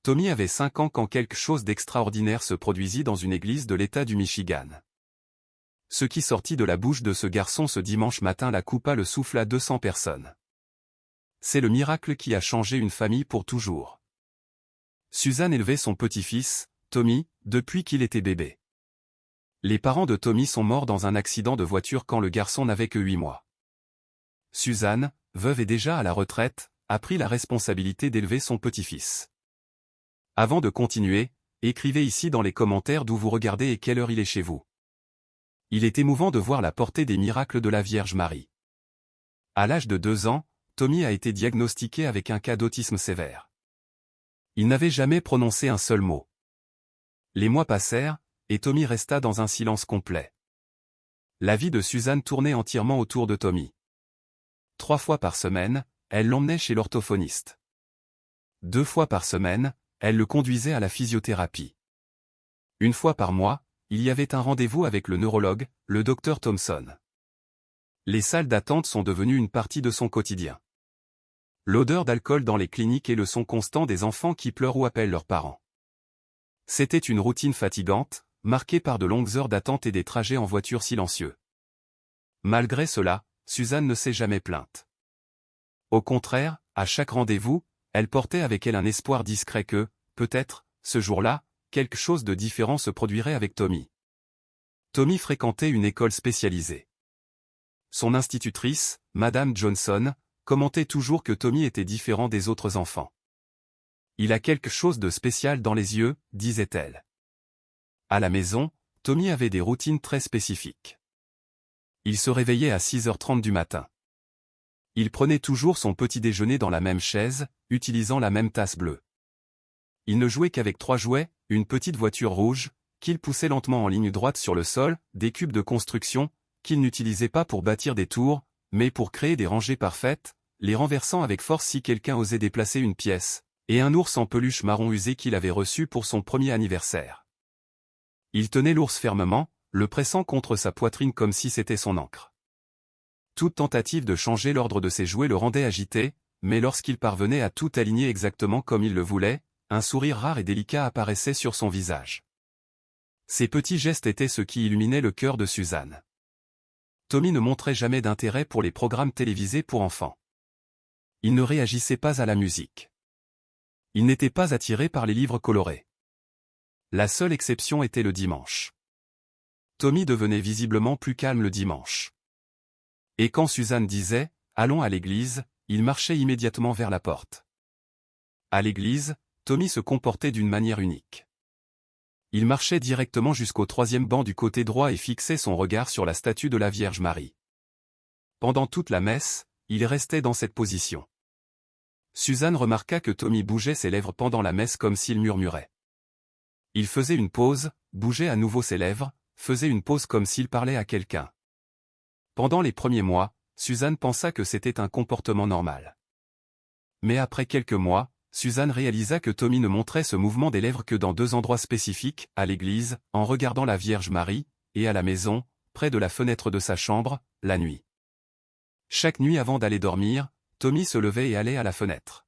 Tommy avait 5 ans quand quelque chose d'extraordinaire se produisit dans une église de l'État du Michigan. Ce qui sortit de la bouche de ce garçon ce dimanche matin la coupa le souffle à 200 personnes. C'est le miracle qui a changé une famille pour toujours. Suzanne élevait son petit-fils, Tommy, depuis qu'il était bébé. Les parents de Tommy sont morts dans un accident de voiture quand le garçon n'avait que 8 mois. Suzanne, veuve et déjà à la retraite, a pris la responsabilité d'élever son petit-fils. Avant de continuer, écrivez ici dans les commentaires d'où vous regardez et quelle heure il est chez vous. Il est émouvant de voir la portée des miracles de la Vierge Marie. À l'âge de 2 ans, Tommy a été diagnostiqué avec un cas d'autisme sévère. Il n'avait jamais prononcé un seul mot. Les mois passèrent, et Tommy resta dans un silence complet. La vie de Suzanne tournait entièrement autour de Tommy. 3 fois par semaine, elle l'emmenait chez l'orthophoniste. 2 fois par semaine, elle le conduisait à la physiothérapie. 1 fois par mois, il y avait un rendez-vous avec le neurologue, le docteur Thompson. Les salles d'attente sont devenues une partie de son quotidien. L'odeur d'alcool dans les cliniques et le son constant des enfants qui pleurent ou appellent leurs parents. C'était une routine fatigante, marquée par de longues heures d'attente et des trajets en voiture silencieux. Malgré cela, Suzanne ne s'est jamais plainte. Au contraire, à chaque rendez-vous, elle portait avec elle un espoir discret que, peut-être, ce jour-là, quelque chose de différent se produirait avec Tommy. Tommy fréquentait une école spécialisée. Son institutrice, Madame Johnson, commentait toujours que Tommy était différent des autres enfants. Il a quelque chose de spécial dans les yeux, disait-elle. À la maison, Tommy avait des routines très spécifiques. Il se réveillait à 6h30 du matin. Il prenait toujours son petit déjeuner dans la même chaise, utilisant la même tasse bleue. Il ne jouait qu'avec 3 jouets, une petite voiture rouge, qu'il poussait lentement en ligne droite sur le sol, des cubes de construction, qu'il n'utilisait pas pour bâtir des tours, mais pour créer des rangées parfaites, les renversant avec force si quelqu'un osait déplacer une pièce, et un ours en peluche marron usé qu'il avait reçu pour son premier anniversaire. Il tenait l'ours fermement, le pressant contre sa poitrine comme si c'était son ancre. Toute tentative de changer l'ordre de ses jouets le rendait agité, mais lorsqu'il parvenait à tout aligner exactement comme il le voulait, un sourire rare et délicat apparaissait sur son visage. Ces petits gestes étaient ce qui illuminait le cœur de Suzanne. Tommy ne montrait jamais d'intérêt pour les programmes télévisés pour enfants. Il ne réagissait pas à la musique. Il n'était pas attiré par les livres colorés. La seule exception était le dimanche. Tommy devenait visiblement plus calme le dimanche. Et quand Suzanne disait « Allons à l'église », il marchait immédiatement vers la porte. À l'église, Tommy se comportait d'une manière unique. Il marchait directement jusqu'au 3e banc du côté droit et fixait son regard sur la statue de la Vierge Marie. Pendant toute la messe, il restait dans cette position. Suzanne remarqua que Tommy bougeait ses lèvres pendant la messe comme s'il murmurait. Il faisait une pause, bougeait à nouveau ses lèvres, faisait une pause comme s'il parlait à quelqu'un. Pendant les premiers mois, Suzanne pensa que c'était un comportement normal. Mais après quelques mois, Suzanne réalisa que Tommy ne montrait ce mouvement des lèvres que dans 2 endroits spécifiques, à l'église, en regardant la Vierge Marie, et à la maison, près de la fenêtre de sa chambre, la nuit. Chaque nuit avant d'aller dormir, Tommy se levait et allait à la fenêtre.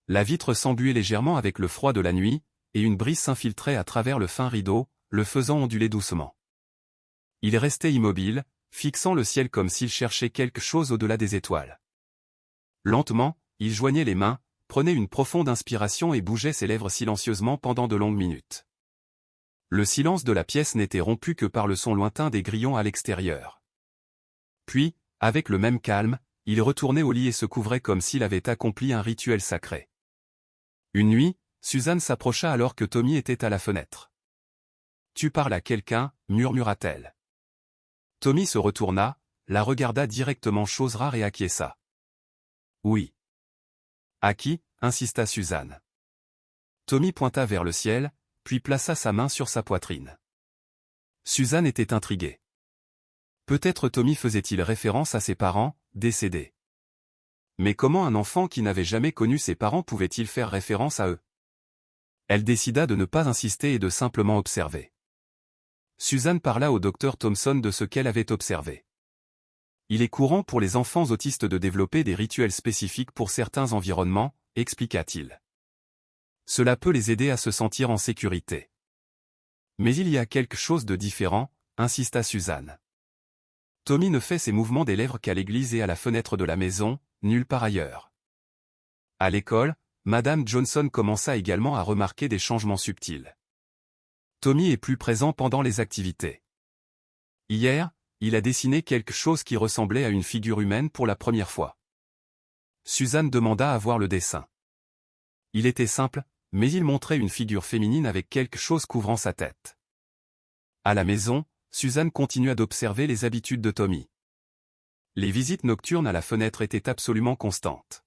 La vitre s'embuait légèrement avec le froid de la nuit, et une brise s'infiltrait à travers le fin rideau, le faisant onduler doucement. Il restait immobile, fixant le ciel comme s'il cherchait quelque chose au-delà des étoiles. Lentement, il joignait les mains, prenait une profonde inspiration et bougeait ses lèvres silencieusement pendant de longues minutes. Le silence de la pièce n'était rompu que par le son lointain des grillons à l'extérieur. Puis, avec le même calme, il retournait au lit et se couvrait comme s'il avait accompli un rituel sacré. Une nuit, Suzanne s'approcha alors que Tommy était à la fenêtre. « Tu parles à quelqu'un » murmura-t-elle. Tommy se retourna, la regarda directement, chose rare, et acquiesça. « Oui. »« À qui ?» insista Suzanne. Tommy pointa vers le ciel, puis plaça sa main sur sa poitrine. Suzanne était intriguée. Peut-être Tommy faisait-il référence à ses parents, décédés. Mais comment un enfant qui n'avait jamais connu ses parents pouvait-il faire référence à eux? Elle décida de ne pas insister et de simplement observer. Suzanne parla au docteur Thompson de ce qu'elle avait observé. Il est courant pour les enfants autistes de développer des rituels spécifiques pour certains environnements, expliqua-t-il. Cela peut les aider à se sentir en sécurité. Mais il y a quelque chose de différent, insista Suzanne. Tommy ne fait ses mouvements des lèvres qu'à l'église et à la fenêtre de la maison, nulle part ailleurs. À l'école, Madame Johnson commença également à remarquer des changements subtils. Tommy est plus présent pendant les activités. Hier, il a dessiné quelque chose qui ressemblait à une figure humaine pour la première fois. Suzanne demanda à voir le dessin. Il était simple, mais il montrait une figure féminine avec quelque chose couvrant sa tête. À la maison, Suzanne continua d'observer les habitudes de Tommy. Les visites nocturnes à la fenêtre étaient absolument constantes.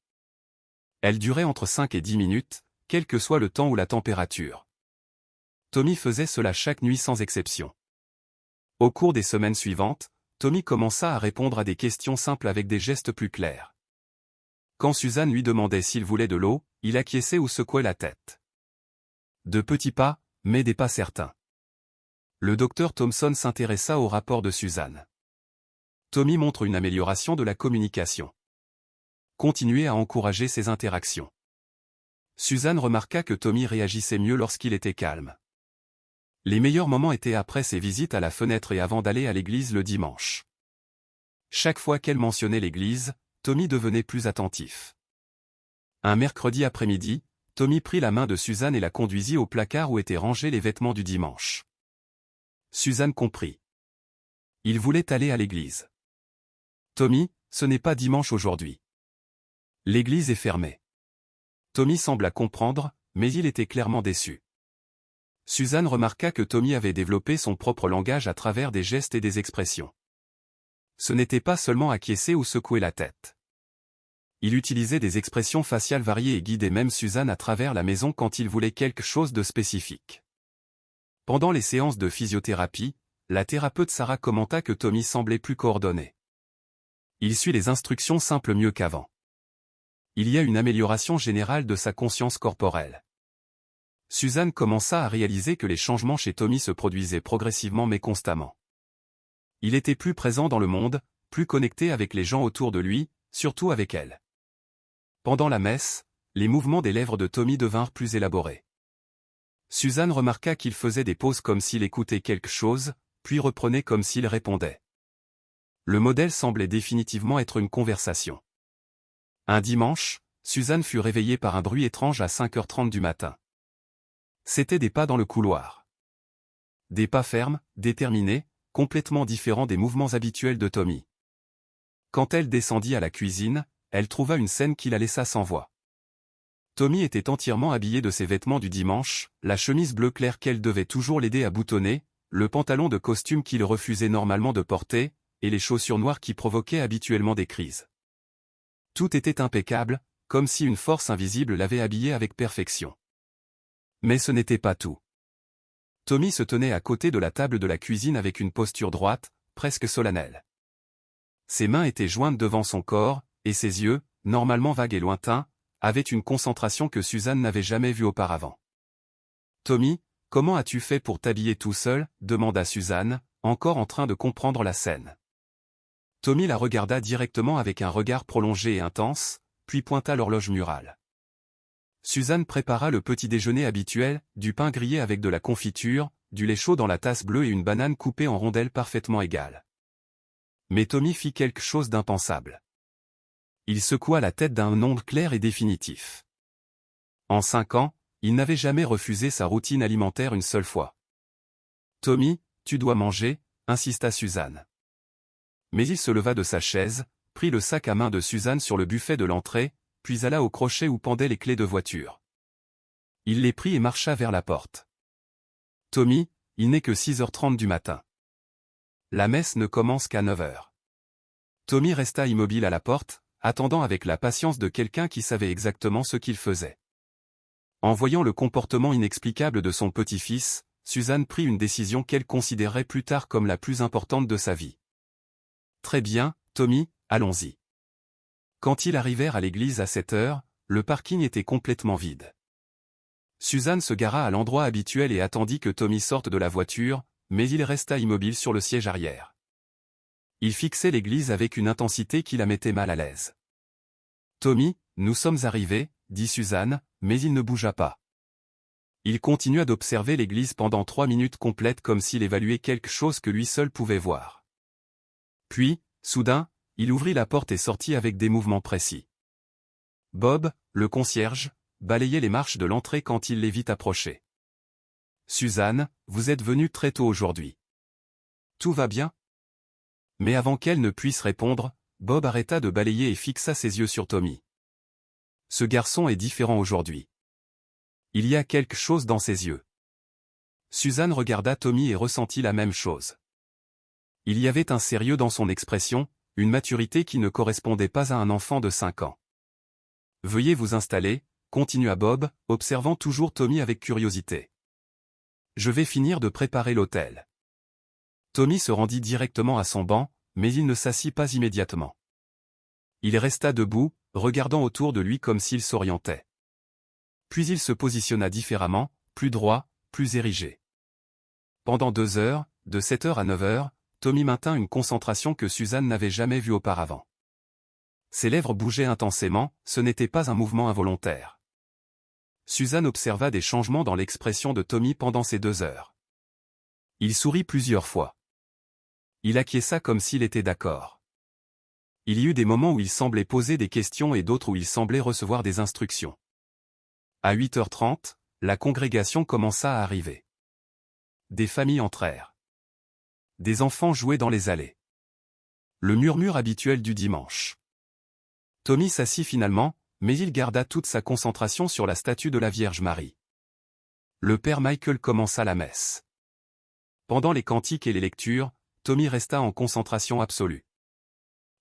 Elles duraient entre 5 et 10 minutes, quel que soit le temps ou la température. Tommy faisait cela chaque nuit sans exception. Au cours des semaines suivantes, Tommy commença à répondre à des questions simples avec des gestes plus clairs. Quand Suzanne lui demandait s'il voulait de l'eau, il acquiesçait ou secouait la tête. De petits pas, mais des pas certains. Le docteur Thompson s'intéressa au rapport de Suzanne. Tommy montre une amélioration de la communication. Continuez à encourager ces interactions. Suzanne remarqua que Tommy réagissait mieux lorsqu'il était calme. Les meilleurs moments étaient après ses visites à la fenêtre et avant d'aller à l'église le dimanche. Chaque fois qu'elle mentionnait l'église, Tommy devenait plus attentif. Un mercredi après-midi, Tommy prit la main de Suzanne et la conduisit au placard où étaient rangés les vêtements du dimanche. Suzanne comprit. Il voulait aller à l'église. Tommy, ce n'est pas dimanche aujourd'hui. L'église est fermée. Tommy sembla comprendre, mais il était clairement déçu. Suzanne remarqua que Tommy avait développé son propre langage à travers des gestes et des expressions. Ce n'était pas seulement acquiescer ou secouer la tête. Il utilisait des expressions faciales variées et guidait même Suzanne à travers la maison quand il voulait quelque chose de spécifique. Pendant les séances de physiothérapie, la thérapeute Sarah commenta que Tommy semblait plus coordonné. Il suit les instructions simples mieux qu'avant. Il y a une amélioration générale de sa conscience corporelle. Suzanne commença à réaliser que les changements chez Tommy se produisaient progressivement mais constamment. Il était plus présent dans le monde, plus connecté avec les gens autour de lui, surtout avec elle. Pendant la messe, les mouvements des lèvres de Tommy devinrent plus élaborés. Suzanne remarqua qu'il faisait des pauses comme s'il écoutait quelque chose, puis reprenait comme s'il répondait. Le modèle semblait définitivement être une conversation. Un dimanche, Suzanne fut réveillée par un bruit étrange à 5h30 du matin. C'étaient des pas dans le couloir. Des pas fermes, déterminés, complètement différents des mouvements habituels de Tommy. Quand elle descendit à la cuisine, elle trouva une scène qui la laissa sans voix. Tommy était entièrement habillé de ses vêtements du dimanche, la chemise bleu clair qu'elle devait toujours l'aider à boutonner, le pantalon de costume qu'il refusait normalement de porter, et les chaussures noires qui provoquaient habituellement des crises. Tout était impeccable, comme si une force invisible l'avait habillé avec perfection. Mais ce n'était pas tout. Tommy se tenait à côté de la table de la cuisine avec une posture droite, presque solennelle. Ses mains étaient jointes devant son corps, et ses yeux, normalement vagues et lointains, avaient une concentration que Suzanne n'avait jamais vue auparavant. « Tommy, comment as-tu fait pour t'habiller tout seul » demanda Suzanne, encore en train de comprendre la scène. Tommy la regarda directement avec un regard prolongé et intense, puis pointa l'horloge murale. Suzanne prépara le petit déjeuner habituel, du pain grillé avec de la confiture, du lait chaud dans la tasse bleue et une banane coupée en rondelles parfaitement égales. Mais Tommy fit quelque chose d'impensable. Il secoua la tête d'un non clair et définitif. En 5 ans, il n'avait jamais refusé sa routine alimentaire une seule fois. « Tommy, tu dois manger » insista Suzanne. Mais il se leva de sa chaise, prit le sac à main de Suzanne sur le buffet de l'entrée, puis alla au crochet où pendaient les clés de voiture. Il les prit et marcha vers la porte. « Tommy, il n'est que 6h30 du matin. La messe ne commence qu'à 9h. » Tommy resta immobile à la porte, attendant avec la patience de quelqu'un qui savait exactement ce qu'il faisait. En voyant le comportement inexplicable de son petit-fils, Suzanne prit une décision qu'elle considérait plus tard comme la plus importante de sa vie. « Très bien, Tommy, allons-y. » Quand ils arrivèrent à l'église à 7h, le parking était complètement vide. Suzanne se gara à l'endroit habituel et attendit que Tommy sorte de la voiture, mais il resta immobile sur le siège arrière. Il fixait l'église avec une intensité qui la mettait mal à l'aise. « Tommy, nous sommes arrivés, » dit Suzanne, mais il ne bougea pas. Il continua d'observer l'église pendant 3 minutes complètes comme s'il évaluait quelque chose que lui seul pouvait voir. Puis, soudain, il ouvrit la porte et sortit avec des mouvements précis. Bob, le concierge, balayait les marches de l'entrée quand il les vit approcher. « Suzanne, vous êtes venue très tôt aujourd'hui. Tout va bien ?» Mais avant qu'elle ne puisse répondre, Bob arrêta de balayer et fixa ses yeux sur Tommy. « Ce garçon est différent aujourd'hui. Il y a quelque chose dans ses yeux. » Suzanne regarda Tommy et ressentit la même chose. Il y avait un sérieux dans son expression, une maturité qui ne correspondait pas à un enfant de 5 ans. « Veuillez vous installer, » continua Bob, observant toujours Tommy avec curiosité. « Je vais finir de préparer l'hôtel. » Tommy se rendit directement à son banc, mais il ne s'assit pas immédiatement. Il resta debout, regardant autour de lui comme s'il s'orientait. Puis il se positionna différemment, plus droit, plus érigé. Pendant 2 heures, de 7 heures à 9 heures, Tommy maintint une concentration que Suzanne n'avait jamais vue auparavant. Ses lèvres bougeaient intensément, ce n'était pas un mouvement involontaire. Suzanne observa des changements dans l'expression de Tommy pendant ces 2 heures. Il sourit plusieurs fois. Il acquiesça comme s'il était d'accord. Il y eut des moments où il semblait poser des questions et d'autres où il semblait recevoir des instructions. À 8h30, la congrégation commença à arriver. Des familles entrèrent. Des enfants jouaient dans les allées. Le murmure habituel du dimanche. Tommy s'assit finalement, mais il garda toute sa concentration sur la statue de la Vierge Marie. Le père Michael commença la messe. Pendant les cantiques et les lectures, Tommy resta en concentration absolue.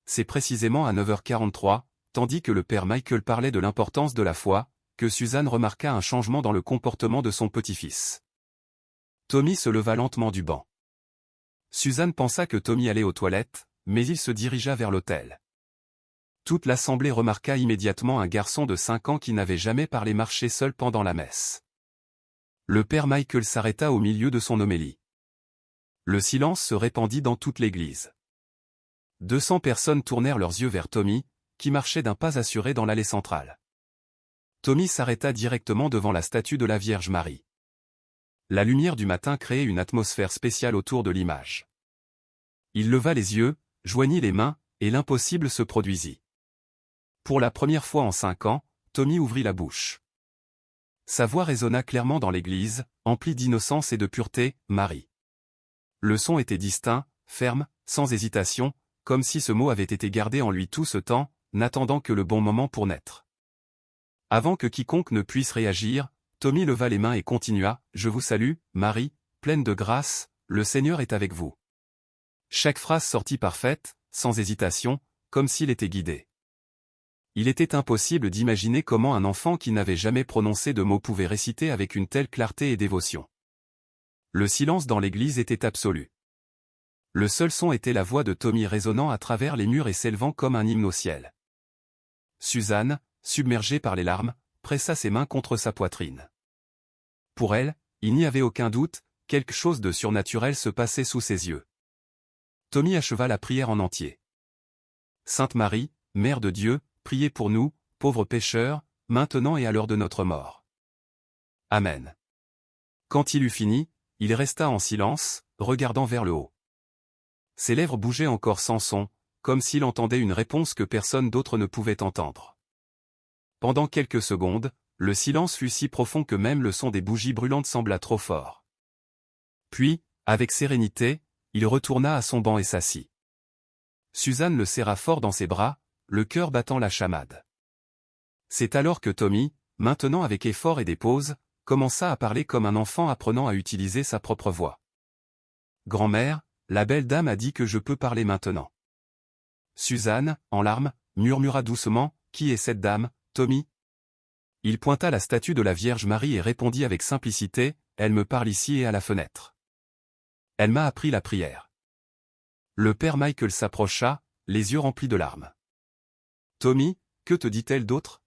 C'est précisément à 9h43, tandis que le père Michael parlait de l'importance de la foi, que Suzanne remarqua un changement dans le comportement de son petit-fils. Tommy se leva lentement du banc. Suzanne pensa que Tommy allait aux toilettes, mais il se dirigea vers l'autel. Toute l'assemblée remarqua immédiatement un garçon de 5 ans qui n'avait jamais parlé marcher seul pendant la messe. Le père Michael s'arrêta au milieu de son homélie. Le silence se répandit dans toute l'église. 200 personnes tournèrent leurs yeux vers Tommy, qui marchait d'un pas assuré dans l'allée centrale. Tommy s'arrêta directement devant la statue de la Vierge Marie. La lumière du matin créait une atmosphère spéciale autour de l'image. Il leva les yeux, joignit les mains, et l'impossible se produisit. Pour la première fois en 5 ans, Tommy ouvrit la bouche. Sa voix résonna clairement dans l'église, emplie d'innocence et de pureté, « Marie ». Le son était distinct, ferme, sans hésitation, comme si ce mot avait été gardé en lui tout ce temps, n'attendant que le bon moment pour naître. Avant que quiconque ne puisse réagir, Tommy leva les mains et continua, « Je vous salue, Marie, pleine de grâce, le Seigneur est avec vous. » Chaque phrase sortit parfaite, sans hésitation, comme s'il était guidé. Il était impossible d'imaginer comment un enfant qui n'avait jamais prononcé de mots pouvait réciter avec une telle clarté et dévotion. Le silence dans l'église était absolu. Le seul son était la voix de Tommy résonnant à travers les murs et s'élevant comme un hymne au ciel. Suzanne, submergée par les larmes, pressa ses mains contre sa poitrine. Pour elle, il n'y avait aucun doute, quelque chose de surnaturel se passait sous ses yeux. Tommy acheva la prière en entier. « Sainte Marie, Mère de Dieu, priez pour nous, pauvres pécheurs, maintenant et à l'heure de notre mort. Amen. » Quand il eut fini, il resta en silence, regardant vers le haut. Ses lèvres bougeaient encore sans son, comme s'il entendait une réponse que personne d'autre ne pouvait entendre. Pendant quelques secondes, le silence fut si profond que même le son des bougies brûlantes sembla trop fort. Puis, avec sérénité, il retourna à son banc et s'assit. Suzanne le serra fort dans ses bras, le cœur battant la chamade. C'est alors que Tommy, maintenant avec effort et des pauses, commença à parler comme un enfant apprenant à utiliser sa propre voix. « Grand-mère, la belle dame a dit que je peux parler maintenant. » Suzanne, en larmes, murmura doucement, « Qui est cette dame, Tommy ?» Il pointa la statue de la Vierge Marie et répondit avec simplicité, « Elle me parle ici et à la fenêtre. Elle m'a appris la prière. » Le père Michael s'approcha, les yeux remplis de larmes. « Tommy, que te dit-elle d'autre ?»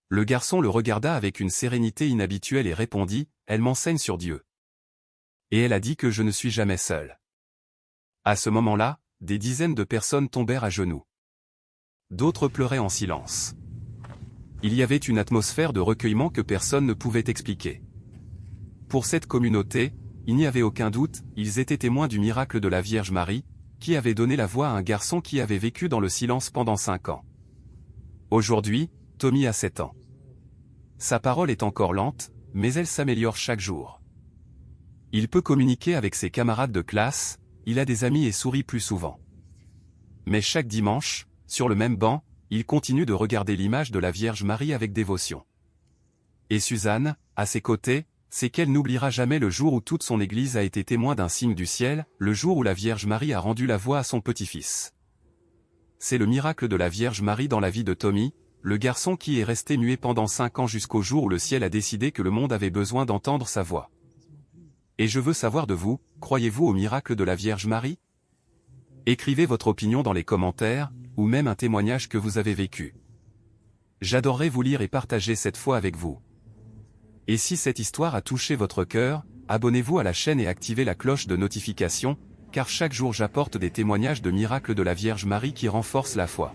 Le garçon le regarda avec une sérénité inhabituelle et répondit, « Elle m'enseigne sur Dieu. Et elle a dit que je ne suis jamais seul. » À ce moment-là, des dizaines de personnes tombèrent à genoux. D'autres pleuraient en silence. Il y avait une atmosphère de recueillement que personne ne pouvait expliquer. Pour cette communauté, il n'y avait aucun doute, ils étaient témoins du miracle de la Vierge Marie, qui avait donné la voix à un garçon qui avait vécu dans le silence pendant 5 ans. Aujourd'hui, Tommy a 7 ans. Sa parole est encore lente, mais elle s'améliore chaque jour. Il peut communiquer avec ses camarades de classe, il a des amis et sourit plus souvent. Mais chaque dimanche, sur le même banc, il continue de regarder l'image de la Vierge Marie avec dévotion. Et Suzanne, à ses côtés, c'est qu'elle n'oubliera jamais le jour où toute son église a été témoin d'un signe du ciel, le jour où la Vierge Marie a rendu la voix à son petit-fils. C'est le miracle de la Vierge Marie dans la vie de Tommy, le garçon qui est resté muet pendant 5 ans jusqu'au jour où le ciel a décidé que le monde avait besoin d'entendre sa voix. Et je veux savoir de vous, croyez-vous au miracle de la Vierge Marie? Écrivez votre opinion dans les commentaires, ou même un témoignage que vous avez vécu. J'adorerais vous lire et partager cette foi avec vous. Et si cette histoire a touché votre cœur, abonnez-vous à la chaîne et activez la cloche de notification, car chaque jour j'apporte des témoignages de miracles de la Vierge Marie qui renforcent la foi.